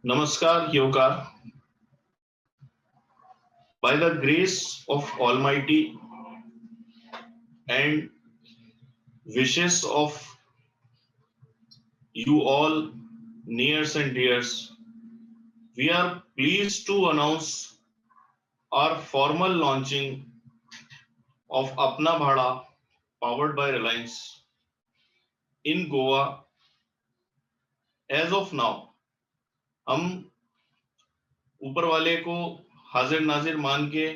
Namaskar, Yoga. By the grace of Almighty and wishes of you all, nears and dears, we are pleased to announce our formal launching of Apna Bhada, powered by Reliance, in Goa. As of now, हम ऊपर वाले को हाजिर नाजिर मान के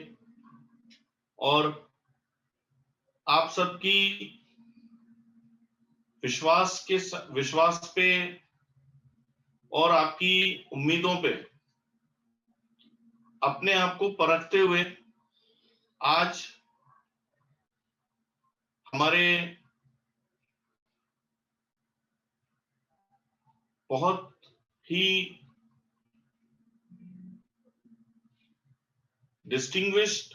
और आप सबकी विश्वास पे और आपकी उम्मीदों पे अपने आप को परखते हुए आज हमारे बहुत ही डिस्टिंग्विश्ड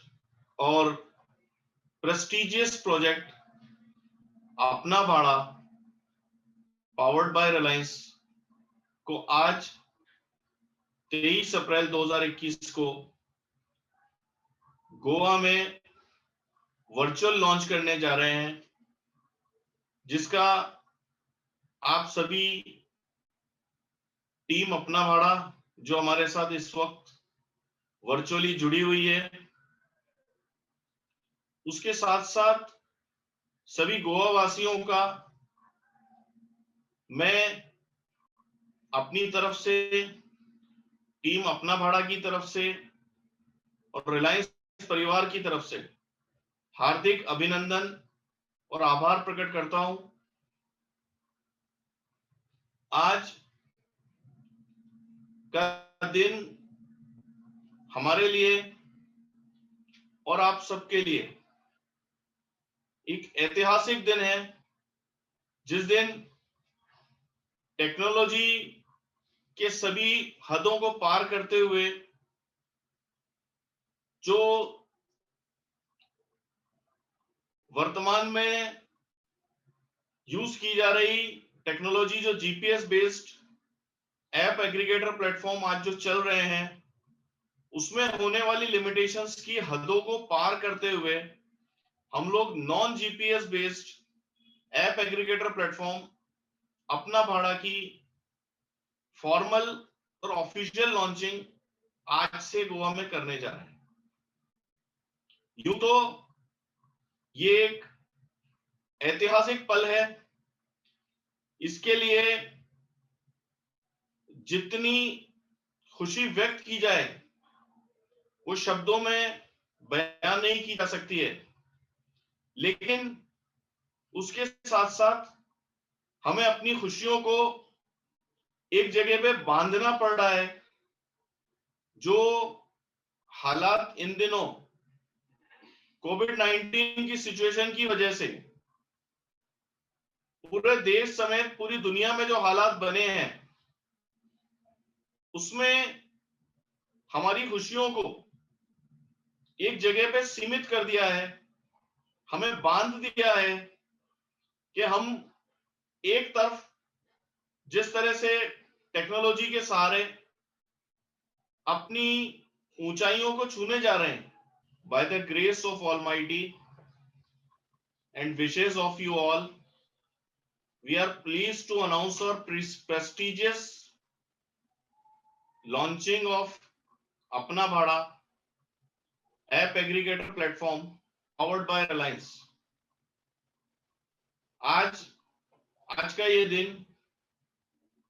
और प्रेस्टिजियस प्रोजेक्ट अपना भाड़ा पावर्ड बाय रिलायंस को आज 23 अप्रैल 2021 को गोवा में वर्चुअल लॉन्च करने जा रहे हैं, जिसका आप सभी टीम अपना भाड़ा जो हमारे साथ इस वक्त वर्चुअली जुड़ी हुई है, उसके साथ साथ सभी गोवा वासियों का मैं अपनी तरफ से, टीम अपना भाड़ा की तरफ से और रिलायंस परिवार की तरफ से हार्दिक अभिनंदन और आभार प्रकट करता हूं। आज का दिन हमारे लिए और आप सबके लिए एक ऐतिहासिक दिन है, जिस दिन टेक्नोलॉजी के सभी हदों को पार करते हुए जो वर्तमान में यूज की जा रही टेक्नोलॉजी, जो GPS based app aggregator platform आज जो चल रहे हैं, उसमें होने वाली लिमिटेशंस की हदों को पार करते हुए हम लोग non GPS based app aggregator platform अपना भाड़ा की फॉर्मल और ऑफिशियल लॉन्चिंग आज से गोवा में करने जा रहे हैं। यूं तो ये एक ऐतिहासिक पल है, इसके लिए जितनी खुशी व्यक्त की जाए वो शब्दों में बयान नहीं की जा सकती है, लेकिन उसके साथ साथ हमें अपनी खुशियों को एक जगह पे बांधना पड़ रहा है। जो हालात इन दिनों कोविड-19 की सिचुएशन की वजह से पूरे देश समेत पूरी दुनिया में जो हालात बने हैं, उसमें हमारी खुशियों को एक जगह पे सीमित कर दिया है, हमें बांध दिया है कि हम एक तरफ जिस तरह से टेक्नोलॉजी के सहारे अपनी ऊंचाइयों को छूने जा रहे हैं, by the grace of Almighty and wishes of you all, we are pleased to announce our prestigious launching of Apna Bhada app aggregator platform powered by Reliance. आज का ये दिन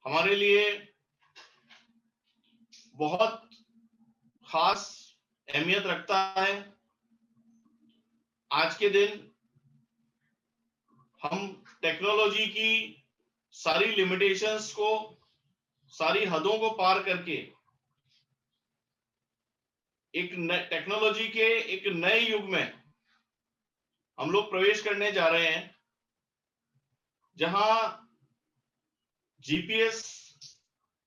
हमारे लिए बहुत खास अहमियत रखता है। आज के दिन हम टेक्नोलॉजी की सारी लिमिटेशंस को, सारी हदों को पार करके एक टेक्नोलॉजी के एक नए युग में हम लोग प्रवेश करने जा रहे हैं, जहां जीपीएस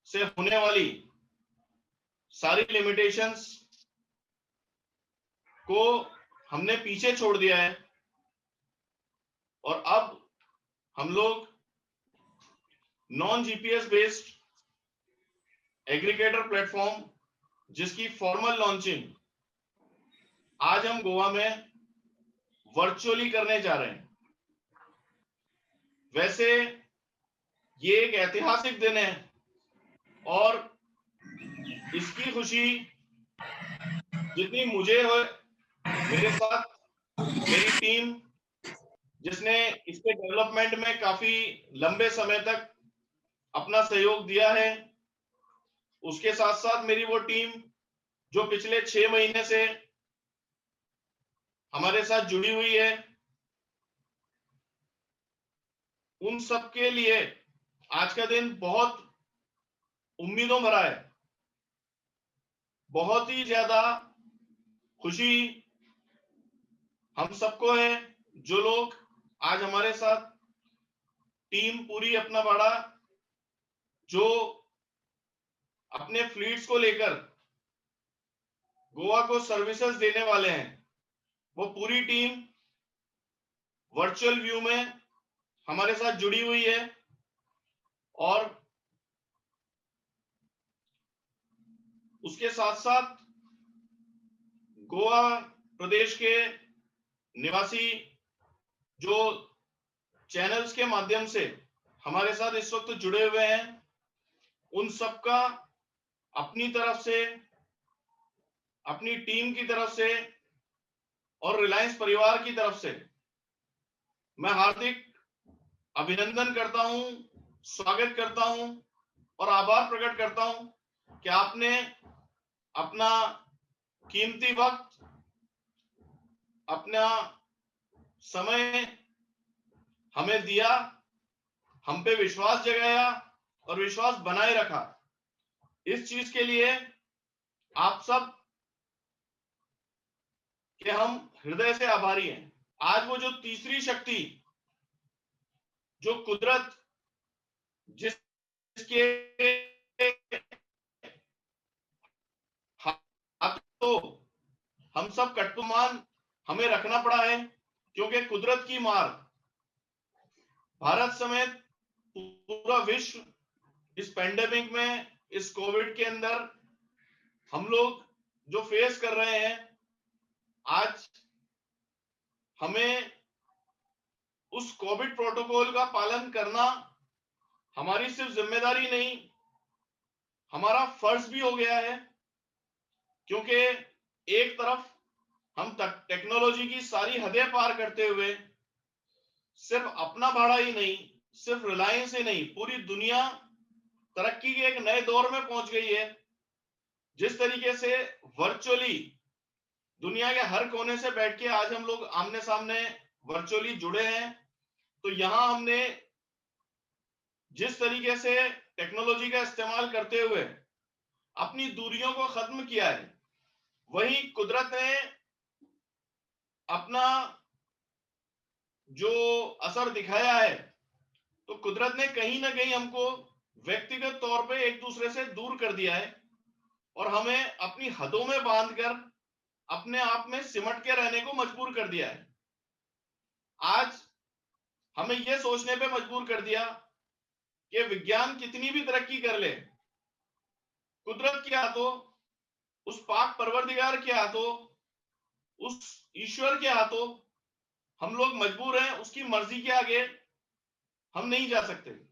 से होने वाली सारी लिमिटेशंस को हमने पीछे छोड़ दिया है और अब हम लोग non GPS based aggregator platform जिसकी फॉर्मल लॉन्चिंग आज हम गोवा में वर्चुअली करने जा रहे हैं। वैसे ये एक ऐतिहासिक दिन है और इसकी खुशी जितनी मुझे हो, मेरे साथ मेरी टीम जिसने इसके डेवलपमेंट में काफी लंबे समय तक अपना सहयोग दिया है, उसके साथ साथ मेरी वो टीम जो पिछले 6 महीने से हमारे साथ जुड़ी हुई है, उन सब के लिए आज का दिन बहुत उम्मीदों भरा है। बहुत ही ज्यादा खुशी हम सबको है जो लोग आज हमारे साथ टीम पूरी अपना बड़ा जो अपने फ्लीट्स को लेकर गोवा को सर्विसेज देने वाले हैं, वो पूरी टीम वर्चुअल व्यू में हमारे साथ जुड़ी हुई है। और उसके साथ साथ गोवा प्रदेश के निवासी जो चैनल्स के माध्यम से हमारे साथ इस वक्त जुड़े हुए हैं, उन सबका अपनी तरफ से, अपनी टीम की तरफ से और रिलायंस परिवार की तरफ से मैं हार्दिक अभिनंदन करता हूं, स्वागत करता हूं और आभार प्रकट करता हूं कि आपने अपना कीमती वक्त, अपना समय हमें दिया, हम पे विश्वास जगाया और विश्वास बनाए रखा। इस चीज के लिए आप सब के हम हृदय से आभारी हैं। आज वो जो तीसरी शक्ति जो कुदरत जिसके हाथ तो हम सब कटुमान हमें रखना पड़ा है, क्योंकि कुदरत की मार भारत समेत पूरा विश्व इस पेंडेमिक में, इस कोविड के अंदर हम लोग जो फेस कर रहे हैं, आज हमें उस कोविड प्रोटोकॉल का पालन करना हमारी सिर्फ जिम्मेदारी नहीं, हमारा फर्ज भी हो गया है। क्योंकि एक तरफ हम टेक्नोलॉजी की सारी हदें पार करते हुए सिर्फ अपना भाड़ा ही नहीं, सिर्फ रिलायंस ही नहीं, पूरी दुनिया तरक्की के एक नए दौर में पहुंच गई है। जिस तरीके से वर्चुअली दुनिया के हर कोने से बैठ के आज हम लोग आमने सामने वर्चुअली जुड़े हैं, तो यहां हमने जिस तरीके से टेक्नोलॉजी का इस्तेमाल करते हुए अपनी दूरियों को खत्म किया है, वही कुदरत ने अपना जो असर दिखाया है, तो कुदरत ने कहीं ना कहीं हमको व्यक्तिगत तौर पे एक दूसरे से दूर कर दिया है और हमें अपनी हदों में बांधकर अपने आप में सिमट के रहने को मजबूर कर दिया है। आज हमें यह सोचने पे मजबूर कर दिया कि विज्ञान कितनी भी तरक्की कर ले, कुदरत के हाथों, उस पाक परवरदिगार के हाथों, उस ईश्वर के हाथों हम लोग मजबूर हैं, उसकी मर्जी के आगे हम नहीं जा सकते।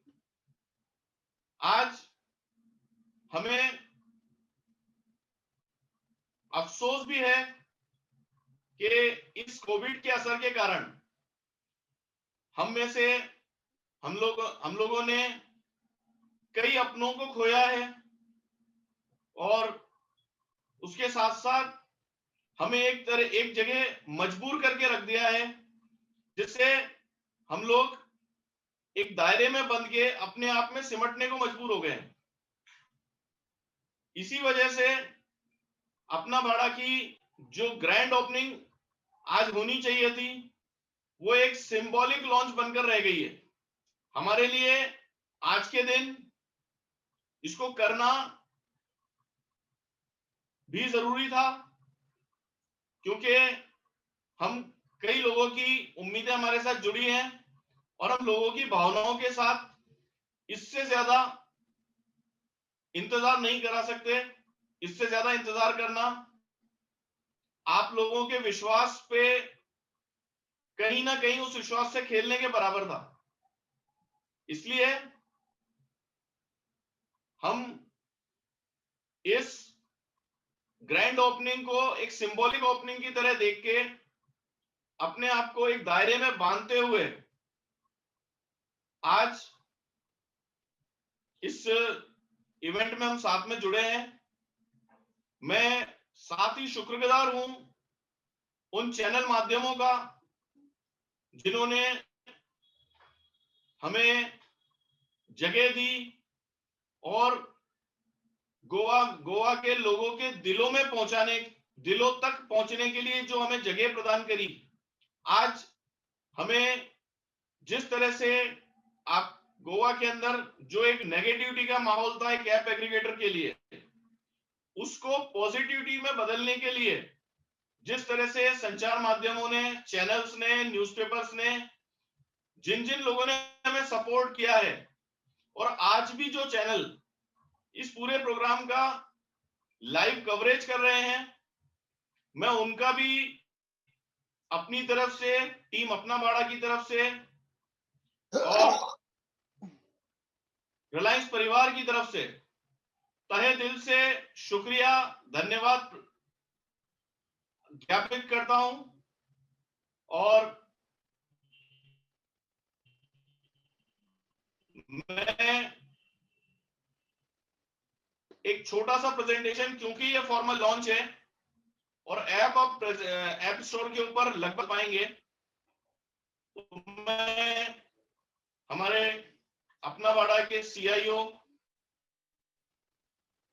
आज हमें अफसोस भी है कि इस कोविड के असर के कारण हम में से हम लोगों ने कई अपनों को खोया है और उसके साथ साथ हमें एक जगह मजबूर करके रख दिया है, जिससे हम लोग एक दायरे में बंध के अपने आप में सिमटने को मजबूर हो गए हैं। इसी वजह से अपना भाड़ा की जो ग्रैंड ओपनिंग आज होनी चाहिए थी, वो एक सिंबॉलिक लॉन्च बनकर रह गई है। हमारे लिए आज के दिन इसको करना भी जरूरी था, क्योंकि हम कई लोगों की उम्मीदें हमारे साथ जुड़ी हैं और हम लोगों की भावनाओं के साथ इससे ज्यादा इंतजार नहीं करा सकते। इससे ज्यादा इंतजार करना आप लोगों के विश्वास पे कहीं ना कहीं उस विश्वास से खेलने के बराबर था। इसलिए हम इस ग्रैंड ओपनिंग को एक सिंबॉलिक ओपनिंग की तरह देख के अपने आप को एक दायरे में बांधते हुए आज इस इवेंट में हम साथ में जुड़े हैं। मैं साथ ही शुक्रगुजार हूं उन चैनल माध्यमों का जिन्होंने हमें जगह दी और गोवा के लोगों के दिलों तक पहुंचने के लिए जो हमें जगह प्रदान करी। आज हमें जिस तरह से आप गोवा के अंदर जो एक नेगेटिविटी का माहौल था एक ऐप एग्रीगेटर के लिए, उसको पॉजिटिविटी में बदलने के लिए जिस तरह से संचार माध्यमों ने, चैनल्स ने, न्यूज़पेपर्स ने, जिन जिन लोगों ने हमें सपोर्ट किया है और आज भी जो चैनल इस पूरे प्रोग्राम का लाइव कवरेज कर रहे हैं, मैं उनका भी अपनी तरफ से, टीम अपना बाड़ा की तरफ से और रिलायंस परिवार की तरफ से तहे दिल से शुक्रिया, धन्यवाद ज्ञापित करता हूं। और मैं एक छोटा सा प्रेजेंटेशन, क्योंकि ये फॉर्मल लॉन्च है और ऐप स्टोर के ऊपर लगभग पाएंगे, तो मैं हमारे अपना बाड़ा के CIO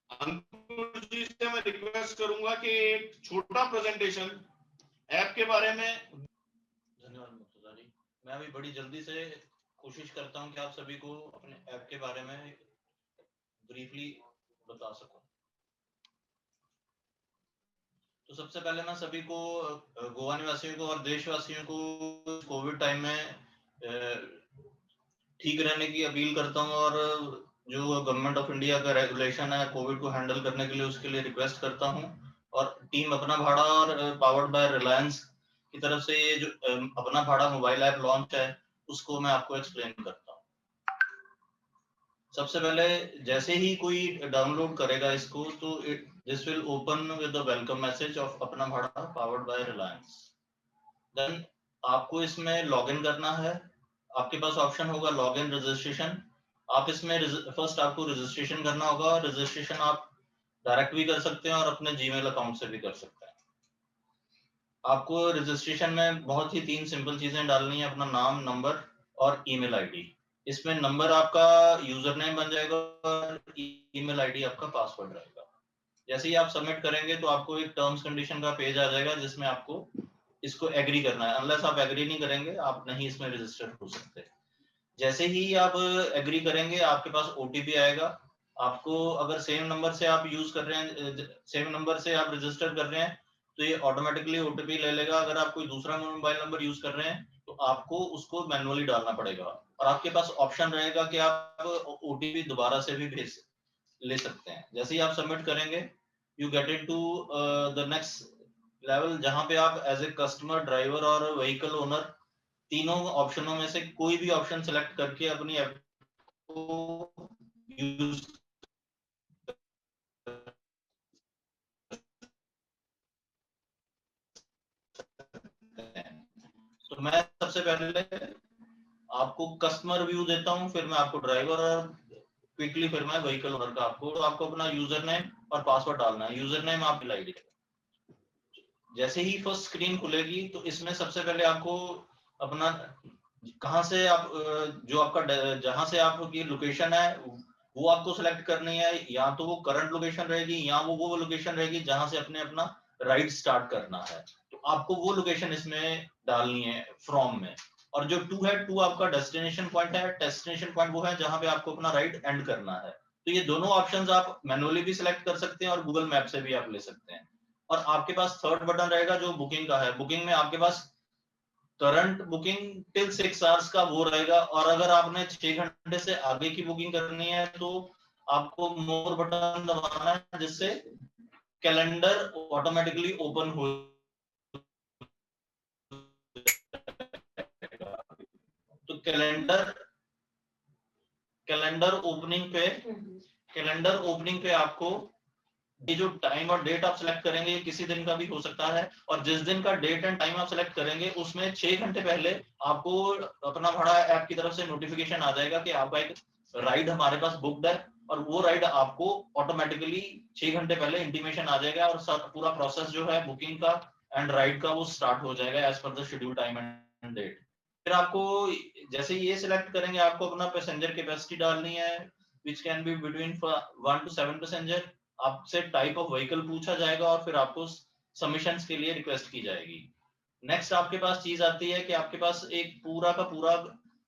अंकुर जी से मैं रिक्वेस्ट करूंगा कि एक छोटा प्रेजेंटेशन ऐप के बारे में। धन्यवाद मुर्तजा जी। मैं अभी बड़ी जल्दी से कोशिश करता हूं कि आप सभी को अपने ऐप के बारे में ब्रीफली बता सकूं। तो सबसे पहले मैं सभी को, गोवा निवासियों को और देशवासियों को कोविड टाइम में ठीक रहने की अपील करता हूं और जो गवर्नमेंट ऑफ इंडिया का रेगुलेशन है कोविड को हैंडल करने के लिए, उसके लिए रिक्वेस्ट करता हूं। और टीम अपना भाड़ा और पावर्ड बाय रिलायंस की तरफ से ये जो अपना भाड़ा मोबाइल ऐप लॉन्च है, उसको मैं आपको एक्सप्लेन करता हूं। सबसे पहले जैसे ही कोई डाउनलोड करेगा इसको, तो this will open with the welcome message of अपना भाड़ा पावर्ड बाय रिलायंस। देन आपको इसमें लॉगिन करना है। आपके पास ऑप्शन होगा लॉगिन रजिस्ट्रेशन। आप इसमें फर्स्ट आपको रजिस्ट्रेशन करना होगा। रजिस्ट्रेशन आप डायरेक्ट भी कर सकते हैं और अपने जीमेल अकाउंट से भी कर सकते हैं। आपको रजिस्ट्रेशन में बहुत ही 3 सिंपल चीजें डालनी है, अपना नाम, नंबर और ईमेल आईडी। इसमें नंबर आपका यूजर नेम बन जाएगा और ईमेल आईडी आपका पासवर्ड रहेगा। जैसे ही आप सबमिट करेंगे तो आपको एक टर्म्स कंडीशन का पेज आ जाएगा जिसमें आपको इसको एग्री करना है। अनलेस आप एग्री नहीं करेंगे, आप नहीं इसमें रजिस्टर हो सकते। जैसे ही आप एग्री करेंगे, आपके पास ओटीपी आएगा। आपको अगर सेम नंबर से आप यूज कर रहे हैं, सेम नंबर से आप रजिस्टर कर रहे हैं, तो ये ऑटोमेटिकली ओटीपी ले लेगा। अगर आप कोई दूसरा मोबाइल नंबर यूज कर रहे हैं तो आपको उसको मैनुअली डालना पड़ेगा। और आपके पास ऑप्शन रहेगा कि आप ओटीपी दोबारा से भी भेज ले सकते हैं। जैसे ही आप सबमिट करेंगे, you get into the next level, जहां पे आप एज ए कस्टमर, ड्राइवर और व्हीकल ओनर तीनों ऑप्शनों में से कोई भी ऑप्शन सेलेक्ट करके अपनी ऐप को यूज तो मैं सबसे पहले आपको कस्टमर व्यू देता हूं, फिर मैं आपको ड्राइवर और क्विकली फिर मैं व्हीकल ओनर का आपको अपना यूजर नेम और पासवर्ड डालना है। यूजर नेम आपकी आईडी। जैसे ही फर्स्ट स्क्रीन खुलेगी तो इसमें सबसे पहले आपको अपना कहां से आप जो आपका जहां से आपकी लोकेशन है वो आपको सिलेक्ट करनी है। या तो वो करंट लोकेशन रहेगी या वो लोकेशन रहेगी जहां से अपने अपना राइड स्टार्ट करना है। तो आपको वो लोकेशन इसमें डालनी है फ्रॉम में। और जो 2 है, 2 आपका डेस्टिनेशन पॉइंट है। डेस्टिनेशन पॉइंट वो है जहां पे आपको अपना राइड एंड करना है। तो ये दोनों ऑप्शंस आप मैनुअली भी सिलेक्ट कर सकते हैं और गूगल मैप से भी आप ले सकते हैं। और आपके पास थर्ड बटन रहेगा जो बुकिंग का है। बुकिंग में आपके पास करंट बुकिंग टिल 6 आवर्स का वो रहेगा। और अगर आपने 6 घंटे से आगे की बुकिंग करनी है तो आपको मोर बटन दबाना है जिससे कैलेंडर ऑटोमेटिकली ओपन हो तो कैलेंडर ओपनिंग पे आपको ये जो टाइम और डेट आप सिलेक्ट करेंगे ये किसी दिन का भी हो सकता है, और जिस दिन का डेट एंड टाइम आप सिलेक्ट करेंगे उसमें 6 घंटे पहले आपको अपना भाड़ा ऐप की तरफ से नोटिफिकेशन आ जाएगा कि आपका एक राइड हमारे पास बुकड है, और वो राइड आपको ऑटोमेटिकली 6 घंटे पहले इंटीमेशन आ जाएगा और पूरा प्रोसेस जो है बुकिंग का एंड राइड का वो स्टार्ट हो जाएगा as per the schedule time and date. फिर आपको जैसे ये सिलेक्ट करेंगे आपको अपना पैसेंजर कैपेसिटी डालनी है which can be between 1 to 7 passenger, आपसे टाइप ऑफ व्हीकल पूछा जाएगा और फिर आपको सबमिशंस के लिए रिक्वेस्ट की जाएगी। नेक्स्ट आपके पास चीज आती है कि आपके पास एक पूरा का पूरा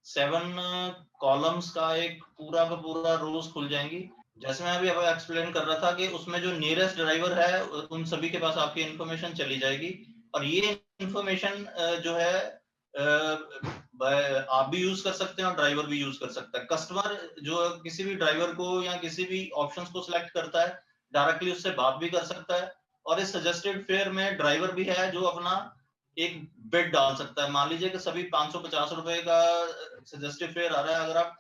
7 कॉलम्स का एक पूरा का पूरा रोज खुल जाएंगी। जैसे मैं अभी अब एक्सप्लेन कर रहा था कि उसमें जो नियरेस्ट ड्राइवर है उन सभी के पास आपकी इंफॉर्मेशन चली जाएगी, और ये इंफॉर्मेशन जो है आप भी यूज कर सकते हैं और ड्राइवर भी यूज कर सकता है। कस्टमर जो किसी भी ड्राइवर को या किसी भी ऑप्शंस को सिलेक्ट करता है डायरेक्टली उससे बात भी कर सकता है, और इस सजेस्टेड फेयर में ड्राइवर भी है जो अपना एक बिड डाल सकता है। मान लीजिए कि सभी 550 रुपए का सजेस्टेड फेयर आ रहा है, अगर आप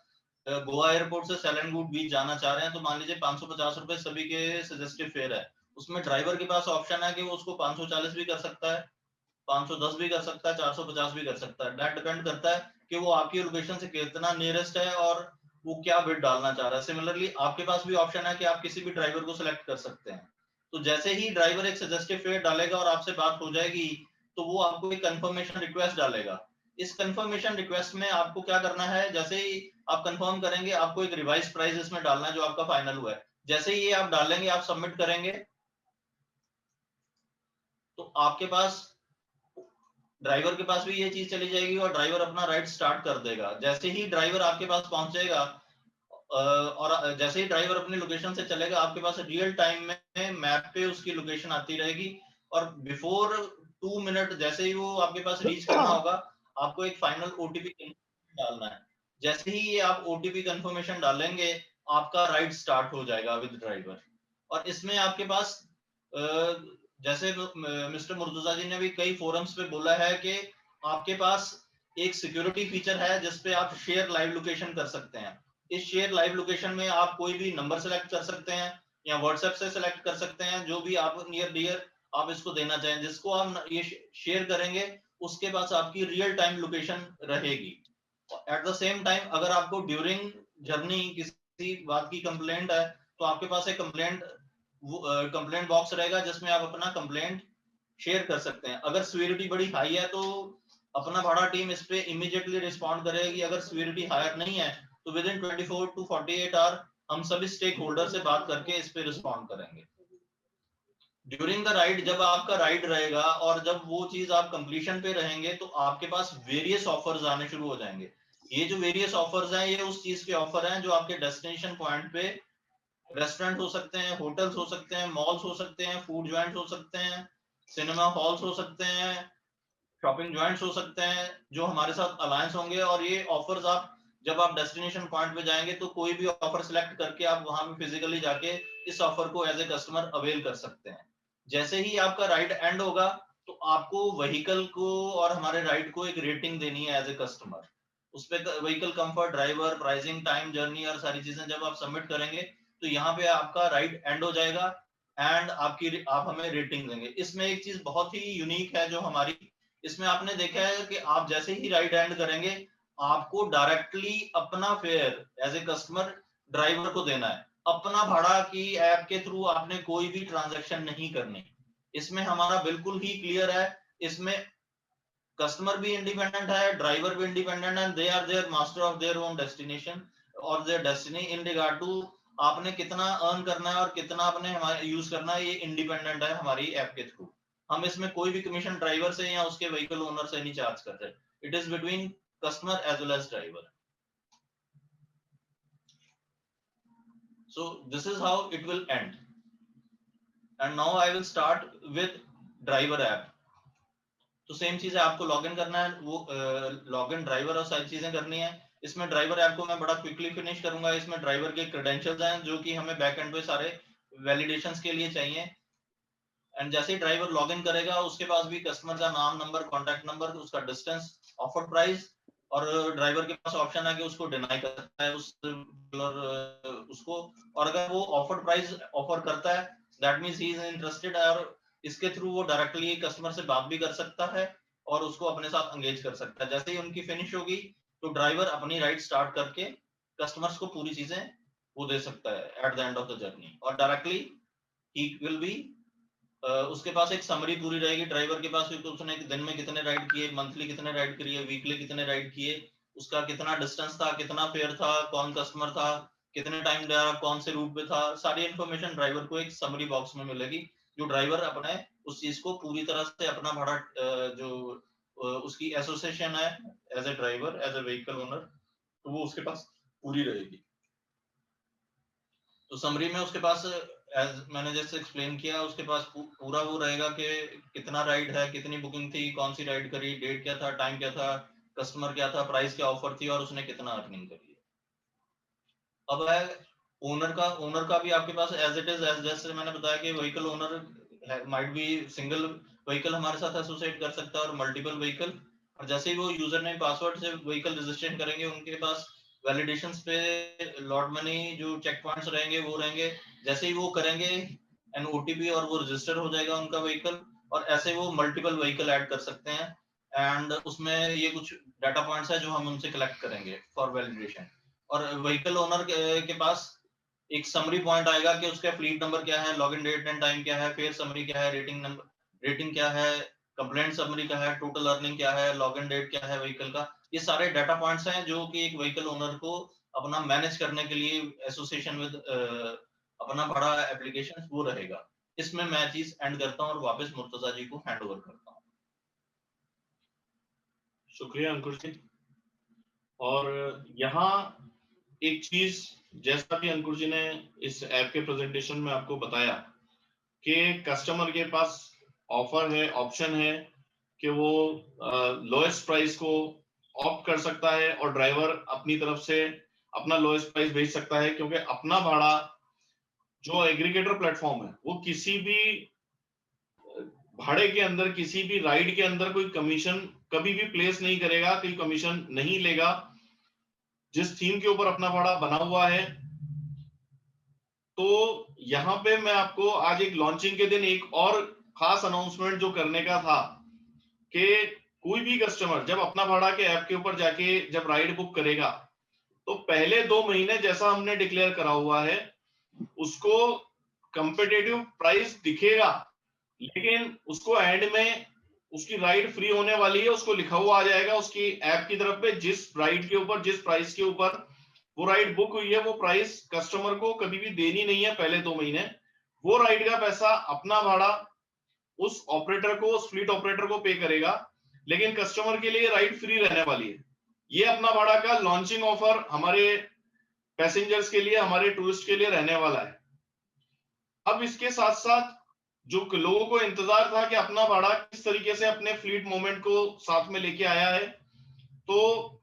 गोवा एयरपोर्ट से सेलन गुड बीच जाना चाह रहे हैं तो मान लीजिए 550 रुपए सभी के सजेस्टेड फेयर है, उसमें ड्राइवर के पास ऑप्शन है कि वो उसको 540 भी कर सकता है, 510 भी कर सकता है, 450 भी कर सकता है। दैट डिपेंड करता है कि वो आपकी लोकेशन से कितना नियरेस्ट है और वो क्या बिड डालना चाह रहा है। सिमिलरली आपके पास भी ऑप्शन है कि आप किसी भी ड्राइवर को सिलेक्ट कर सकते हैं। तो जैसे ही ड्राइवर एक सजेस्टेड फेयर डालेगा और आपसे बात हो जाएगी तो वो आपको एक कंफर्मेशन रिक्वेस्ट डालेगा। इस कंफर्मेशन रिक्वेस्ट में आपको क्या करना है, जैसे ही आप कंफर्म करेंगे आपको एक रिवाइज प्राइस इसमें डालना है जो आपका फाइनल हुआ है। जैसे ही ये आप डालेंगे आप सबमिट करेंगे तो आपके पास ड्राइवर के पास भी ये चीज चली जाएगी और ड्राइवर अपना राइड स्टार्ट कर देगा। जैसे ही ड्राइवर आपके पास पहुंचेगा और जैसे ही ड्राइवर अपनी लोकेशन से चलेगा आपके पास रियल टाइम में मैप पे उसकी लोकेशन आती रहेगी, और बिफोर 2 मिनट जैसे ही वो आपके पास रीच करना होगा आपको एक फाइनल ओटीपी डालना है। जैसे ही ये आप ओटीपी कंफर्मेशन डालेंगे आपका राइड स्टार्ट हो जाएगा विद ड्राइवर। और इसमें आपके पास जैसे मिस्टर मुर्तजा जी ने भी कई फोरम्स पे बोला है कि आपके पास एक सिक्योरिटी फीचर है जिसपे आप शेयर लाइव लोकेशन कर सकते हैं। इस शेयर लाइव लोकेशन में आप कोई भी नंबर सेलेक्ट कर सकते हैं या व्हाट्सएप से सेलेक्ट कर सकते हैं, जो भी आप नियर डियर आप इसको देना चाहें, जिसको आप ये शेयर करेंगे उसके पास आपकी रियल टाइम लोकेशन रहेगी। एट द सेम टाइम अगर आपको ड्यूरिंग जर्नी किसी बात की कंप्लेंट है तो आपके पास एक कंप्लेंट बॉक्स रहेगा जिसमें आप अपना कंप्लेंट शेयर कर सकते हैं। अगर सीवियरिटी बड़ी हाई है तो अपना भाड़ा टीम इस पे इमीडिएटली रिस्पॉन्ड करेगी। अगर सीवियरिटी हायर नहीं है तो विद इन 24 to 48 आवर हम सभी स्टेक होल्डर से बात करके इस पे रिस्पॉन्ड करेंगे। ड्यूरिंग द राइड जब आपका राइड रहेगा और जब वो चीज आप कंप्लीशन पे रहेंगे तो आपके पास वेरियस ऑफर्स आने शुरू हो जाएंगे। ये जो वेरियस ऑफर्स हैं ये उस चीज के ऑफर हैं जो आपके डेस्टिनेशन पॉइंट पे रेस्टोरेंट हो सकते हैं, होटल्स हो सकते हैं, मॉल्स हो सकते हैं, फूड जॉइंट्स हो सकते हैं, सिनेमा हॉल्स हो सकते हैं, शॉपिंग जॉइंट्स हो सकते हैं जो हमारे साथ अलायंस होंगे। और ये ऑफर्स आप जब आप डेस्टिनेशन पॉइंट पे जाएंगे तो कोई भी ऑफर सिलेक्ट करके आप वहां पे फिजिकली जाके इस ऑफर को एज ए कस्टमर अवेल कर सकते हैं। जैसे ही आपका राइड एंड होगा तो आपको व्हीकल को और हमारे राइड को एक रेटिंग देनी है एज ए कस्टमर। उस पे vehicle comfort, driver, pricing, time, journey और सारी चीजें जब आप सबमिट करेंगे तो यहाँ पे आपका राइड एंड हो जाएगा एंड आप हमें रेटिंग देंगे। इसमें एक चीज बहुत ही यूनिक है जो हमारी, इसमें आपने देखा है कि आप जैसे ही राइड एंड करेंगे आपको डायरेक्टली अपना fare as a customer driver को देना है। अपना भाड़ा की ऐप के थ्रू आपने कोई भी ट्रांजैक्शन नहीं करनी। इसमें हमारा बिल्कुल ही क्लियर है। इसमें कस्टमर भी इंडिपेंडेंट है, ड्राइवर भी इंडिपेंडेंट है, they are their master of their own destination और their destiny in regard to आपने कितना अर्न करना है और कितना आपने हमारे यूज करना है, ये इंडिपेंडेंट है हमारी ऐप के थ्रू। हम इसमें कोई भी कमीशन ड्राइवर से या उसके व्हीकल ओनर से नहीं चार्ज कर रहे। It is between customer as well as driver. So this is how it will end. And now I will start with driver app. तो सेम चीज है, आपको लॉगिन करना है, वो लॉगिन ड्राइवर और सारी चीजें करनी है। इसमें ड्राइवर ऐप को मैं बड़ा क्विकली फिनिश करूंगा। इसमें ड्राइवर के क्रेडेंशियल्स हैं जो कि हमें बैक एंड पे सारे वैलिडेशंस के लिए चाहिए। एंड जैसे ही ड्राइवर लॉग इन करेगा उसके पास भी कस्टमर का नाम, नंबर, कॉन्टैक्ट नंबर, उसका डिस्टेंस, ऑफर प्राइस, और ड्राइवर के पास ऑप्शन है कि उसको डिनाई कर सकता है उसको। और अगर वो ऑफर प्राइस ऑफर करता है that means he is interested, और इसके थ्रू वो डायरेक्टली कस्टमर से बात भी कर सकता है और उसको अपने साथ एंगेज कर सकता है। जैसे ही उनकी फिनिश होगी तो ड्राइवर अपनी राइड स्टार्ट करके कस्टमर्स को पूरी चीजें वो दे सकता है at the end of the journey. और डायरेक्टली ही विल बी उसके पास एक समरी पूरी रहेगी ड्राइवर के पास, क्योंकि उसने दिन में कितने राइड किए, मंथली कितने राइड किए, वीकली कितने राइड किए, उसका कितना डिस्टेंस था, कितना फेयर था, कौन कस्टमर था, कितने टाइम दे रहा, कौन से रूट पे था, सारी इन्फॉर्मेशन ड्राइवर को एक समरी बॉक्स में मिलेगी, जो ड्राइवर अपने उस चीज को पूरी तरह से अपना भाड़ा जो उसकी एसोसिएशन है as a driver, as a vehicle owner, तो वो उसके पास पूरी रहेगी। तो समरी में उसके पास एज मैंने जैसे एक्सप्लेन किया, उसके पास पूरा वो रहेगा कि कितना राइड है, कितनी बुकिंग थी, कौन सी राइड करी, डेट क्या था, टाइम क्या था, कस्टमर क्या था, प्राइस क्या ऑफर थी, और उसने कितना अर्निंग करी। अब है ओनर का भी आपके पास एज इट इज, एज जैसे मैंने बताया कि vehicle owner might be single vehicle हमारे साथ एसोसिएट कर सकता है और मल्टीपल व्हीकल। और जैसे ही वो यूजर नेम पासवर्ड से व्हीकल रजिस्ट्रेशन करेंगे उनके पास वैलिडेशंस पे लॉट मनी जो चेक पॉइंट्स रहेंगे वो रहेंगे। जैसे ही वो करेंगे एन ओटीपी और वो रजिस्टर हो जाएगा उनका व्हीकल, और ऐसे वो मल्टीपल व्हीकल ऐड कर सकते हैं। एंड उसमें ये कुछ डाटा पॉइंट्स है जो हम उनसे कलेक्ट करेंगे फॉर वैलिडेशन। और व्हीकल ओनर के पास एक समरी पॉइंट आएगा कि उसका फ्लीट नंबर क्या है, लॉगिन डेट एंड टाइम क्या है, फेयर समरी क्या है, रेटिंग नंबर, रेटिंग क्या है, कंप्लेंट समरी क्या है, टोटल अर्निंग क्या है, लॉगिन डेट क्या है व्हीकल का। ये सारे डाटा पॉइंट्स हैं जो कि एक व्हीकल ओनर को अपना मैनेज करने के लिए एसोसिएशन विद अपना बड़ा एप्लीकेशन वो रहेगा। इसमें मैं चीज एंड करता हूँ और वापस मुर्तजा जी को हैंड ओवर करता हूँ। शुक्रिया अंकुश जी। और यहाँ एक चीज जैसा कि अंकुश जी ने इस ऐप के प्रेजेंटेशन में आपको बताया कि कस्टमर के पास ऑफर है, ऑप्शन है कि वो लोएस्ट प्राइस को ऑप्ट कर सकता है और ड्राइवर अपनी तरफ से अपना लोएस्ट प्राइस भेज सकता है, क्योंकि अपना भाड़ा जो एग्रीगेटर प्लेटफॉर्म है वो किसी भी भाड़े के अंदर, किसी भी राइड के अंदर कोई कमीशन कभी भी प्लेस नहीं करेगा, कोई कमीशन नहीं लेगा। जिस थीम के ऊपर अपना भाड़ा बना हुआ है, तो यहाँ पे मैं आपको आज एक लॉन्चिंग के दिन एक और खास अनाउंसमेंट जो करने का था कि कोई भी कस्टमर जब अपना भाड़ा के ऐप के ऊपर जाके जब राइड बुक करेगा तो पहले 2 महीने जैसा हमने डिक्लेयर करा हुआ है उसको कंपेटिटिव प्राइस दिखेगा, लेकिन उसको एंड में उसकी राइड फ्री होने वाली है, उसको लिखा हुआ आ जाएगा उसकी ऐप की तरफ पे, जिस राइड के ऊपर, जिस प्राइस के ऊपर वो राइड बुक हुई है वो प्राइस कस्टमर को कभी भी देनी नहीं है पहले 2 महीने। वो राइड का पैसा अपना भाड़ा उस ऑपरेटर को, उस फ्लीट ऑपरेटर को पे करेगा, लेकिन कस्टमर के लिए राइड फ्री रहने वाली है। ये अपना भाड़ा का लॉन्चिंग ऑफर हमारे पैसेंजर्स के लिए, हमारे टूरिस्ट के लिए रहने वाला है। अब इसके साथ साथ जो लोगों को इंतजार था कि अपना भाड़ा किस तरीके से अपने फ्लीट मोमेंट को साथ में लेके आया है, तो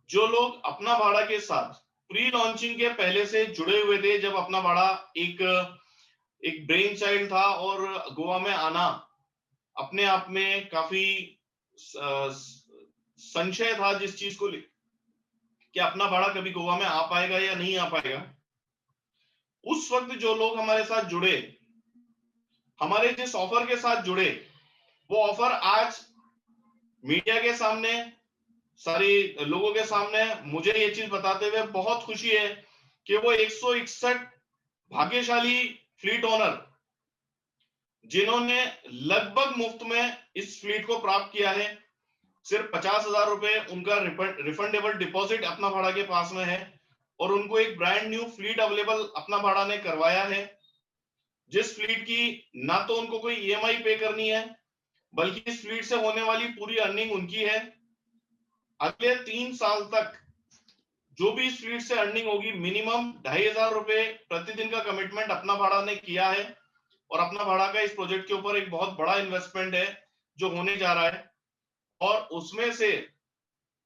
जो लोग अपना भाड़ा के साथ प्री लॉन्चिंग के पहले से जुड़े हुए थे, जब अपना भाड़ा एक ब्रेन चाइल्ड था और गोवा में आना अपने आप में काफी संशय था जिस चीज को कि अपना भाड़ा कभी गोवा में आ पाएगा या नहीं आ पाएगा, उस वक्त जो लोग हमारे साथ जुड़े, हमारे जिस ऑफर के साथ जुड़े, वो ऑफर आज मीडिया के सामने, सारी लोगों के सामने मुझे ये चीज बताते हुए बहुत खुशी है कि वो 161 भाग्यशाली फ्लीट ओनर जिन्होंने लगभग मुफ्त में इस फ्लीट को प्राप्त किया है, सिर्फ 50,000 रुपए उनका रिफंडेबल डिपॉजिट अपना भाड़ा के पास में है, और उनको एक ब्रांड न्यू फ्लीट अवेलेबल अपना भाड़ा ने करवाया है, जिस फ्लीट की ना तो उनको कोई ईएमआई पे करनी है, बल्कि इस फ्लीट से होने वाली पूरी अर्निंग उनकी है। अगले 3 साल तक जो भी इस फ्लीट से अर्निंग होगी, मिनिमम 2,500 रुपए प्रतिदिन का कमिटमेंट अपना भाड़ा ने किया है, और अपना भाड़ा का इस प्रोजेक्ट के ऊपर एक बहुत बड़ा इन्वेस्टमेंट है जो होने जा रहा है। और उसमें से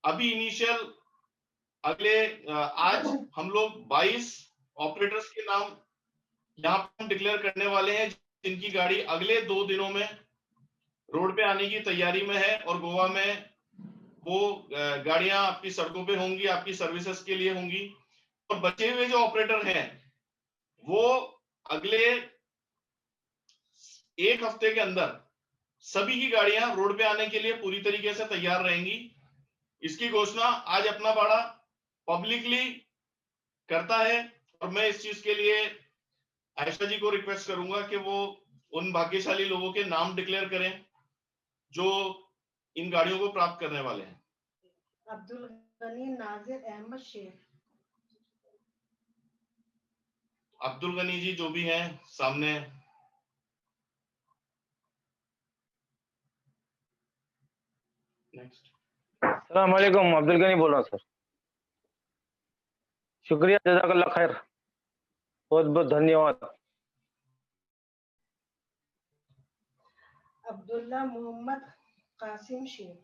अभी इनिशियल अगले आज हम लोग 22 ऑपरेटर्स के नाम यहाँ पर हम डिक्लेयर करने वाले हैं जिनकी गाड़ी अगले 2 दिनों में रोड पे आने की तैयारी में है और गोवा में वो गाड़ियां आपकी सड़कों पे होंगी, आपकी सर्विसेज के लिए होंगी। और बचे हुए जो ऑपरेटर हैं वो अगले 1 हफ्ते के अंदर सभी की गाड़ियां रोड पे आने के लिए पूरी तरीके से तैयार रहेंगी। इसकी घोषणा आज अपना बाड़ा पब्लिकली करता है और मैं इस चीज के लिए आयशा जी को रिक्वेस्ट करूंगा कि वो उन भाग्यशाली लोगों के नाम डिक्लेयर करें जो इन गाड़ियों को प्राप्त करने वाले हैं। अब्दुल गनी नाजिर अहमद शेख। अब्दुल गनी जी जो भी हैं सामने। नेक्स्ट। अस्सलाम वालेकुम, अब्दुल गनी बोल रहा हूँ सर। शुक्रिया, जज़ाकल्लाह खैर, बहुत बहुत धन्यवाद। अब्दुल्ला मोहम्मद कासिम शेख।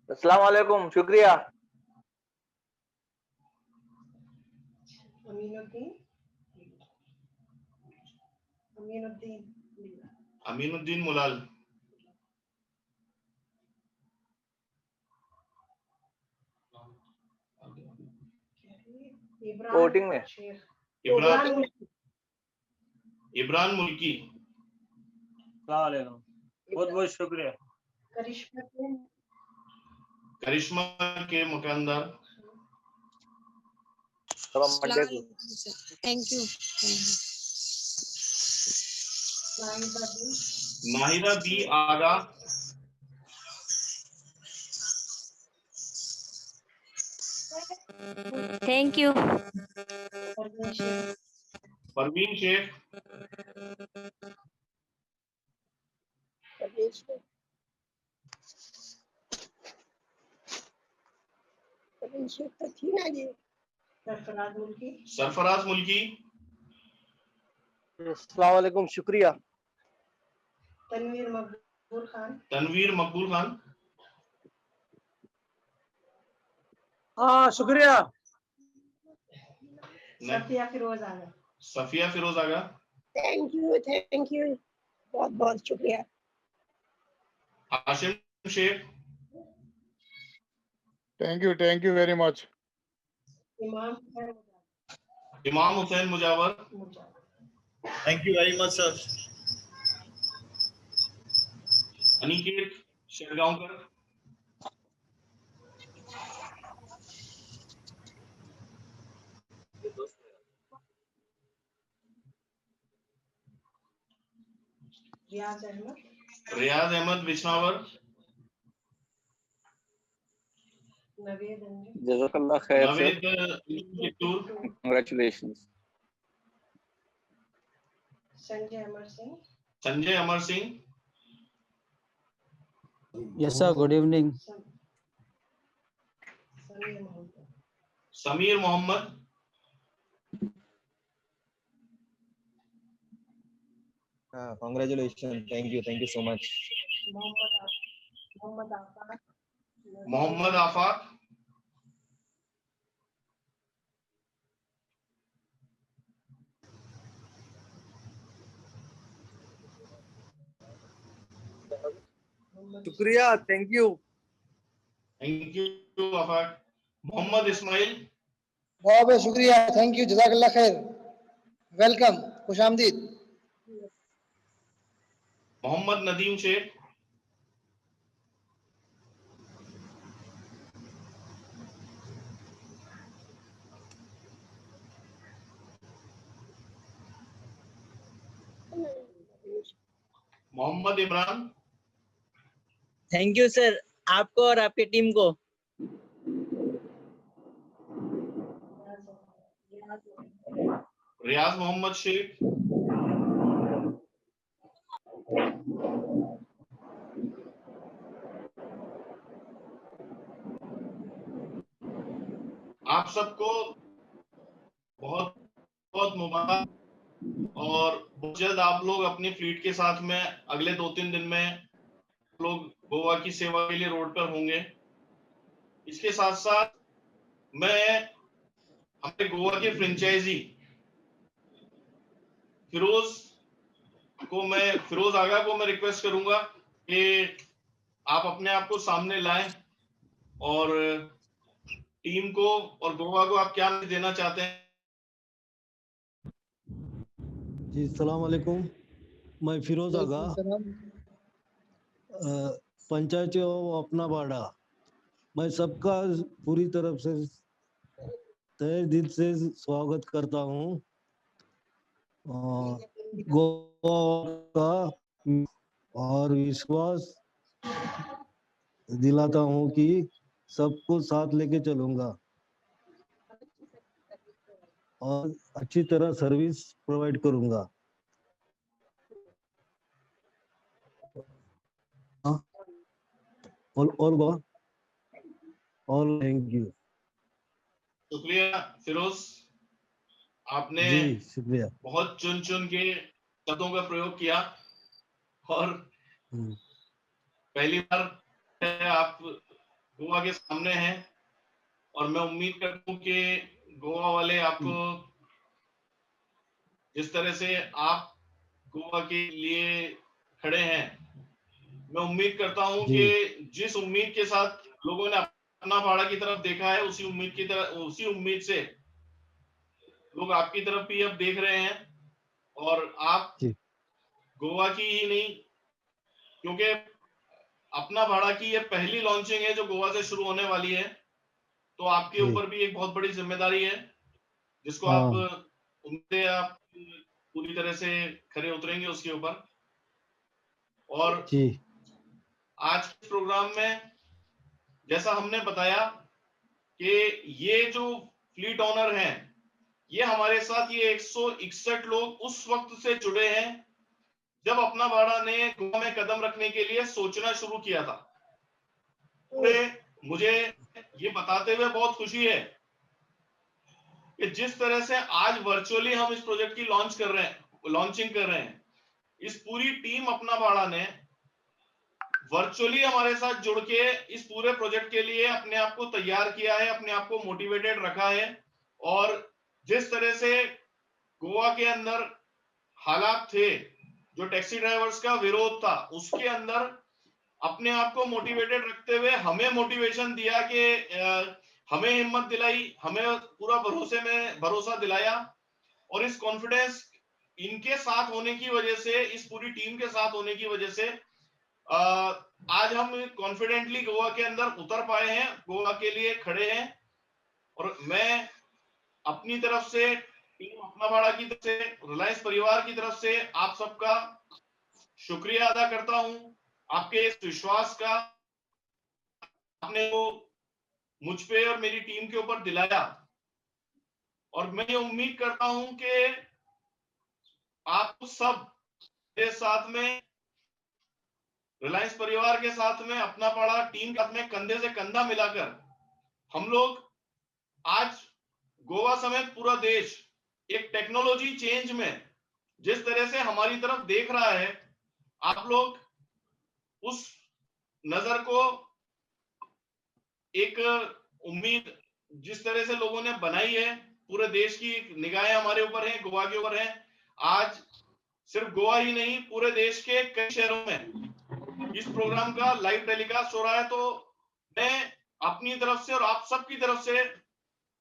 अस्सलाम वालेकुम, शुक्रिया। अमीनुद्दीन मुलाल। वोटिंग में इब्रान मुल्की। बहुत बहुत शुक्रिया। Karishma K Mukandar. Thank you. Mahira B Aga. Thank you. Parveen Shaikh. Sarfaraz Mulki. अस्सलाम वालेकुम, शुक्रिया। तनवीर मकबूल खान। तनवीर मकबूल खान। हाँ शुक्रिया। सफिया फिरोज आगा। सफिया फिरोज आगा। थैंक यू, बहुत बहुत शुक्रिया। Hashim Shaikh. Thank you very much. Imam Hussain Mujawar. Thank you very much sir. Aniket Shergaonkar. Riyaz Ahmed Bishnavar. जज़ाकल्लाह खैर sir, Naved congratulations. Sanjay Amar Singh. Yes sir, good evening. Sameer Mohammad. Congratulations, thank you so much. Mohammad Afaq. शुक्रिया, थैंक यू आफाक। मोहम्मद इस्माइल। बहुत बहुत शुक्रिया, थैंक यू, जज़ाकल्लाह खैर, welcome, खुशामदीद। Mohammad Nadeem Shaikh. Mohammad Imran. Thank you sir, आपको और आपकी टीम को। रियाज मोहम्मद शेख। आप सबको बहुत बहुत मुबारक और बहुत जल्द आप लोग अपनी फ्लीट के साथ में अगले 2-3 दिन में लोग गोवा की सेवा के लिए रोड पर होंगे। इसके साथ साथ मैं हमारे गोवा के फ्रेंचाइजी फिरोज आगा को मैं रिक्वेस्ट करूंगा कि आप अपने आप को सामने लाएं और टीम को और गोवा को आप क्या देना चाहते हैं। जी सलाम वालेकुम, मैं फिरोज आगा, पंचायत अपना बाड़ा। मैं सबका पूरी तरफ से तहे दिल से स्वागत करता हूँ। गोवा का और विश्वास दिलाता हूँ कि सबको साथ लेके चलूंगा और अच्छी तरह सर्विस प्रोवाइड करूंगा। और थैंक यू। शुक्रिया फिरोज, आपने जी शुक्रिया। बहुत चुन चुन के शब्दों का प्रयोग किया और पहली बार आप गोवा के सामने हैं और मैं उम्मीद करता हूँ कि गोवा वाले आपको जिस तरह से आप गोवा के लिए खड़े हैं, मैं उम्मीद करता हूँ कि जिस उम्मीद के साथ लोगों ने अपना भाड़ा की तरफ देखा है उसी उम्मीद से लोग आपकी तरफ भी अब देख रहे हैं। और आप गोवा की ही नहीं, क्योंकि अपना भाड़ा की ये पहली लॉन्चिंग है जो गोवा से शुरू होने वाली है, तो आपके ऊपर भी एक बहुत बड़ी जिम्मेदारी है जिसको आप उम्मीद आप पूरी तरह से खरे उतरेंगे उसके ऊपर। और आज के प्रोग्राम में जैसा हमने बताया कि ये जो फ्लीट ऑनर हैं, ये हमारे साथ ये 161 लोग उस वक्त से जुड़े हैं जब अपना भाड़ा ने गोवा में कदम रखने के लिए सोचना शुरू किया था। मुझे ये बताते हुए बहुत खुशी है कि जिस तरह से आज वर्चुअली हम इस प्रोजेक्ट की लॉन्चिंग कर रहे हैं, इस पूरी टीम अपना भाड़ा ने वर्चुअली हमारे साथ जुड़ के इस पूरे प्रोजेक्ट के लिए अपने आप को तैयार किया है, अपने आप को मोटिवेटेड रखा है। और जिस तरह से गोवा के अंदर हालात थे, जो टैक्सी ड्राइवर्स का विरोध था, उसके अंदर अपने आप को मोटिवेटेड रखते हुए हमें मोटिवेशन दिया कि हमें हिम्मत दिलाई, हमें पूरा भरोसा दिलाया। और इस कॉन्फिडेंस इनके साथ होने की वजह से, इस पूरी टीम के साथ होने की वजह से आज हम कॉन्फिडेंटली गोवा के अंदर उतर पाए हैं, गोवा के लिए खड़े हैं। और मैं अपनी तरफ से, टीम अपना भाड़ा की तरफ से, रिलायंस परिवार की तरफ से आप सबका शुक्रिया अदा करता हूं, आपके इस विश्वास का आपने वो मुझ पे और मेरी टीम के ऊपर दिलाया। और मैं ये उम्मीद करता हूं कि आप सब के साथ में, रिलायंस परिवार के साथ में, अपना भाड़ा टीम के साथ में कंधे से कंधा मिलाकर हम लोग आज गोवा समेत पूरा देश एक टेक्नोलॉजी चेंज में जिस तरह से हमारी तरफ देख रहा है, आप लोग उस नजर को, एक उम्मीद जिस तरह से लोगों ने बनाई है, पूरे देश की निगाहें हमारे ऊपर हैं, गोवा के ऊपर हैं। आज सिर्फ गोवा ही नहीं, पूरे देश के कई शहरों में इस प्रोग्राम का लाइव टेलीकास्ट हो रहा है। तो मैं अपनी तरफ से और आप सबकी तरफ से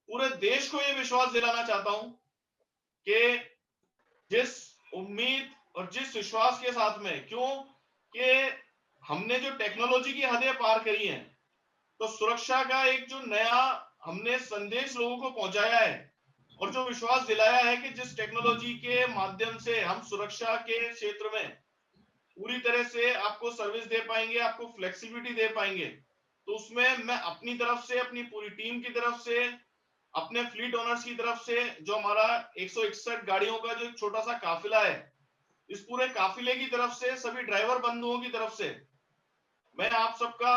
पूरे देश को यह विश्वास दिलाना चाहता हूं कि जिस उम्मीद और जिस विश्वास के साथ में, क्यों कि हमने जो टेक्नोलॉजी की हदें पार करी हैं, तो सुरक्षा का एक जो नया हमने संदेश लोगों को पहुंचाया है और जो विश्वास दिलाया है कि जिस टेक्नोलॉजी के माध्यम से हम सुरक्षा के क्षेत्र में पूरी तरह से आपको सर्विस दे पाएंगे, आपको फ्लेक्सिबिलिटी दे पाएंगे, तो उसमें मैं अपनी तरफ से, अपनी पूरी टीम की तरफ से, अपने फ्लीट ओनर्स की तरफ से, जो हमारा 161 गाड़ियों का जो छोटा सा काफिला है, इस पूरे काफिले की तरफ से, सभी ड्राइवर बंधुओं की तरफ से मैं आप सबका,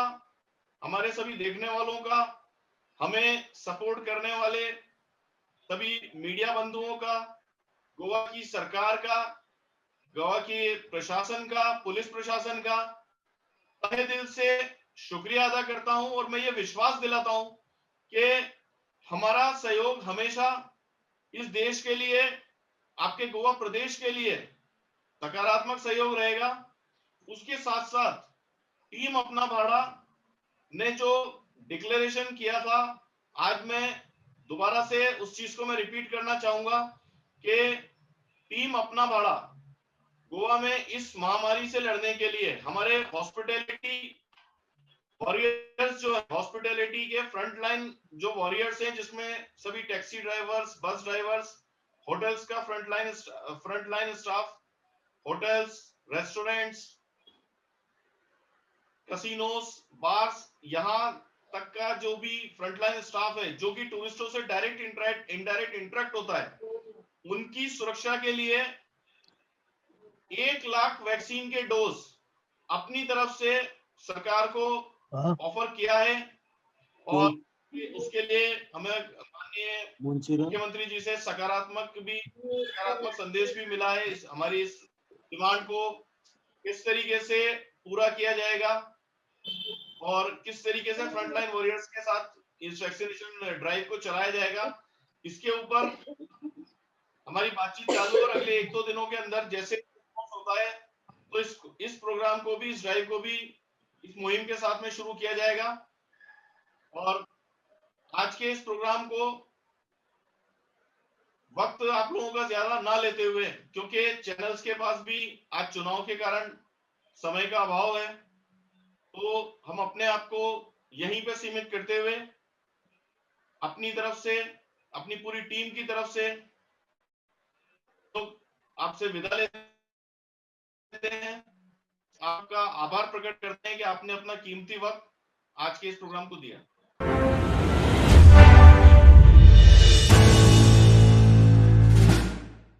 हमारे सभी देखने वालों का, हमें सपोर्ट करने वाले सभी मीडिया बंधुओं का, गोवा की सरकार का, गोवा के प्रशासन का, पुलिस प्रशासन का तहे दिल से शुक्रिया अदा करता हूं और मैं ये विश्वास दिलाता हूं कि हमारा सहयोग हमेशा इस देश के लिए, आपके गोवा प्रदेश के लिए सकारात्मक सहयोग रहेगा। उसके साथ साथ टीम अपना भाड़ा ने जो डिक्लेरेशन किया था, आज मैं दोबारा से उस चीज को मैं रिपीट करना चाहूंगा कि टीम अपना भाड़ा गोवा में इस महामारी से लड़ने के लिए हमारे हॉस्पिटैलिटी वॉरियर्स जो हॉस्पिटैलिटी के फ्रंट लाइन जो वॉरियर्स हैं, जिसमें सभी taxi drivers, bus drivers, hotels का front line staff, hotels, restaurants, casinos, bars, यहां तक का जो भी फ्रंटलाइन स्टाफ है जो कि टूरिस्टों से डायरेक्ट इनडायरेक्ट इंटरेक्ट होता है, उनकी सुरक्षा के लिए 1 लाख वैक्सीन के डोज अपनी तरफ से सरकार को ऑफर किया है और उसके लिए हमें माननीय मुख्यमंत्री जी से सकारात्मक संदेश भी मिला है। हमारी इस डिमांड को किस तरीके से पूरा किया जाएगा और किस तरीके से फ्रंटलाइन वॉरियर्स के साथ इस वैक्सीनेशन ड्राइव को चलाया जाएगा, इसके ऊपर हमारी बातचीत चालू और अगले 1-2 दिनों के अंदर जैसे होता है तो इस प्रोग्राम को भी, इस ड्राइव को भी इस मुहिम के साथ में शुरू किया जाएगा। और आज के इस प्रोग्राम को वक्त आप लोगों का ज्यादा ना लेते हुए, क्योंकि चैनल्स के पास भी आज चुनाव के कारण समय का अभाव है, तो हम अपने आप को यहीं पे सीमित करते हुए अपनी तरफ से, अपनी पूरी टीम की तरफ से तो आपसे विदा लेते हैं। आपका आभार प्रकट करते हैं कि आपने अपना कीमती वक्त आज के इस प्रोग्राम को दिया।